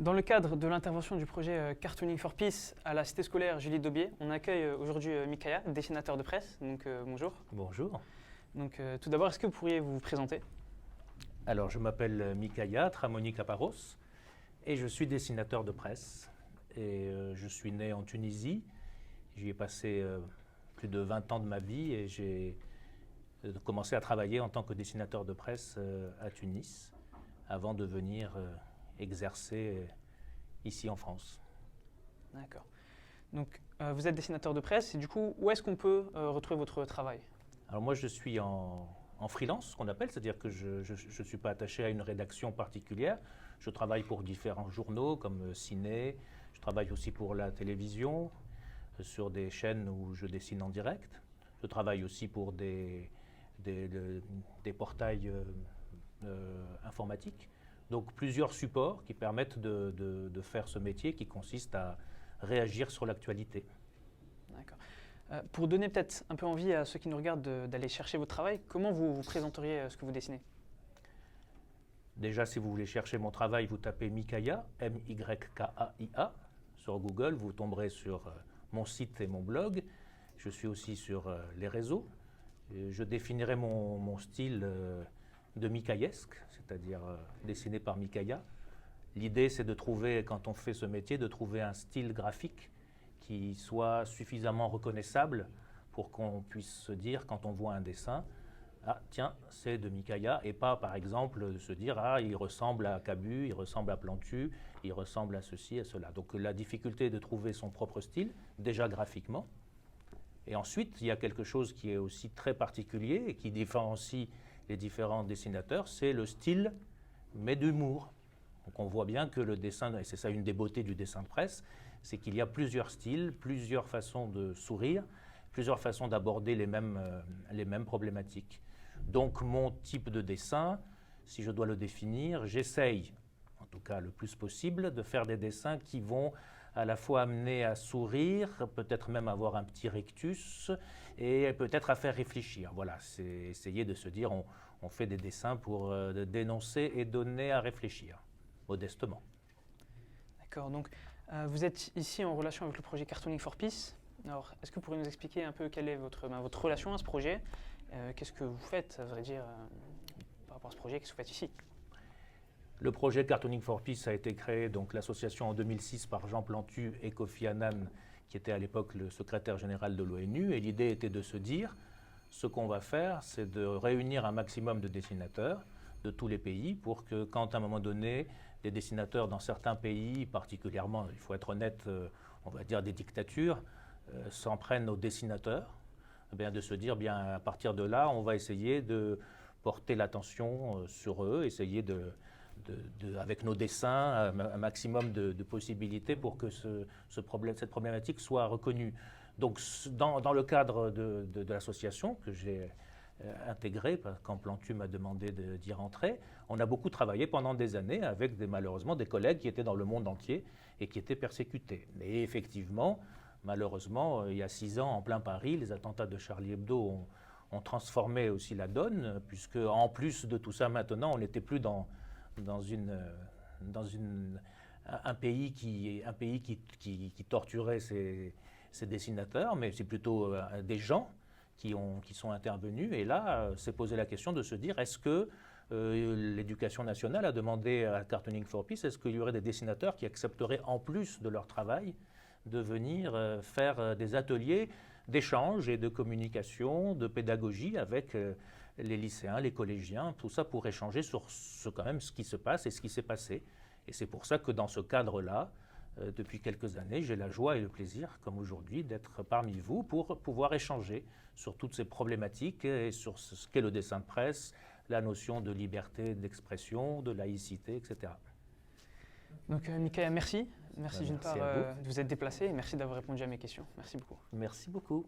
Dans le cadre de l'intervention du projet Cartooning for Peace à la cité scolaire Julie Daubier, on accueille aujourd'hui Mikaya, dessinateur de presse. Donc bonjour. Bonjour. Donc tout d'abord, est-ce que vous pourriez vous présenter? Alors je m'appelle Mikaya Tramoni Kaparos et je suis dessinateur de presse. Et je suis né en Tunisie. J'y ai passé plus de 20 ans de ma vie et j'ai commencé à travailler en tant que dessinateur de presse à Tunis avant de venir exercer ici en France. D'accord. Donc vous êtes dessinateur de presse et du coup, où est-ce qu'on peut retrouver votre travail? Alors moi je suis en freelance, ce qu'on appelle, c'est-à-dire que je ne suis pas attaché à une rédaction particulière. Je travaille pour différents journaux comme Ciné, je travaille aussi pour la télévision, sur des chaînes où je dessine en direct. Je travaille aussi pour des portails informatiques. Donc plusieurs supports qui permettent de faire ce métier qui consiste à réagir sur l'actualité. D'accord. Pour donner peut-être un peu envie à ceux qui nous regardent d'aller chercher votre travail, comment vous présenteriez ce que vous dessinez? Déjà, si vous voulez chercher mon travail, vous tapez Mikaya, M-Y-K-A-I-A, sur Google. Vous tomberez sur mon site et mon blog. Je suis aussi sur les réseaux. Je définirai mon style de Mikayesque, c'est-à-dire dessiné par Mikaya. L'idée, c'est de trouver, quand on fait ce métier, de trouver un style graphique qui soit suffisamment reconnaissable pour qu'on puisse se dire, quand on voit un dessin, ah tiens, c'est de Mikaya, et pas par exemple de se dire, ah il ressemble à Cabu, il ressemble à Plantu, il ressemble à ceci, à cela. Donc la difficulté est de trouver son propre style, déjà graphiquement. Et ensuite, il y a quelque chose qui est aussi très particulier et qui différencie les différents dessinateurs, c'est le style, mais d'humour. Donc on voit bien que le dessin, et c'est ça une des beautés du dessin de presse, c'est qu'il y a plusieurs styles, plusieurs façons de sourire, plusieurs façons d'aborder les mêmes problématiques. Donc mon type de dessin, si je dois le définir, j'essaye, en tout cas le plus possible, de faire des dessins qui vont à la fois amener à sourire, peut-être même avoir un petit rictus, et peut-être à faire réfléchir. Voilà, c'est essayer de se dire, on fait des dessins pour dénoncer et donner à réfléchir, modestement. D'accord, donc vous êtes ici en relation avec le projet Cartooning for Peace. Alors, est-ce que vous pourriez nous expliquer un peu quelle est votre relation à ce projet? Qu'est-ce que vous faites, à vrai dire, par rapport à ce projet? Qu'est-ce que vous faites ici? Le projet Cartooning for Peace a été créé, donc l'association en 2006 par Jean Plantu et Kofi Annan, qui était à l'époque le secrétaire général de l'ONU. Et l'idée était de se dire, ce qu'on va faire, c'est de réunir un maximum de dessinateurs de tous les pays pour que quand à un moment donné, des dessinateurs dans certains pays, particulièrement, il faut être honnête, on va dire des dictatures, s'en prennent aux dessinateurs, eh bien, de se dire, bien, à partir de là, on va essayer de porter l'attention sur eux, essayer avec nos dessins, un maximum de possibilités pour que cette problématique soit reconnue. Donc, dans le cadre de l'association que j'ai intégrée, quand Plantu m'a demandé d'y rentrer, on a beaucoup travaillé pendant des années avec malheureusement des collègues qui étaient dans le monde entier et qui étaient persécutés. Et effectivement, malheureusement, il y a 6 ans, en plein Paris, les attentats de Charlie Hebdo ont transformé aussi la donne, puisque en plus de tout ça, maintenant, on n'était plus dans un pays qui torturait ses dessinateurs, mais c'est plutôt des gens qui sont intervenus. Et là, s'est posé la question de se dire, est-ce que l'éducation nationale a demandé à Cartooning for Peace, est-ce qu'il y aurait des dessinateurs qui accepteraient, en plus de leur travail, de venir faire des ateliers d'échange et de communication, de pédagogie avec les lycéens, les collégiens, tout ça pour échanger sur quand même ce qui se passe et ce qui s'est passé. Et c'est pour ça que dans ce cadre-là, depuis quelques années, j'ai la joie et le plaisir, comme aujourd'hui, d'être parmi vous pour pouvoir échanger sur toutes ces problématiques et sur ce qu'est le dessin de presse, la notion de liberté d'expression, de laïcité, etc. Donc Mikaya, merci. Merci d'une part à vous. de vous être déplacé et merci d'avoir répondu à mes questions. Merci beaucoup. Merci beaucoup.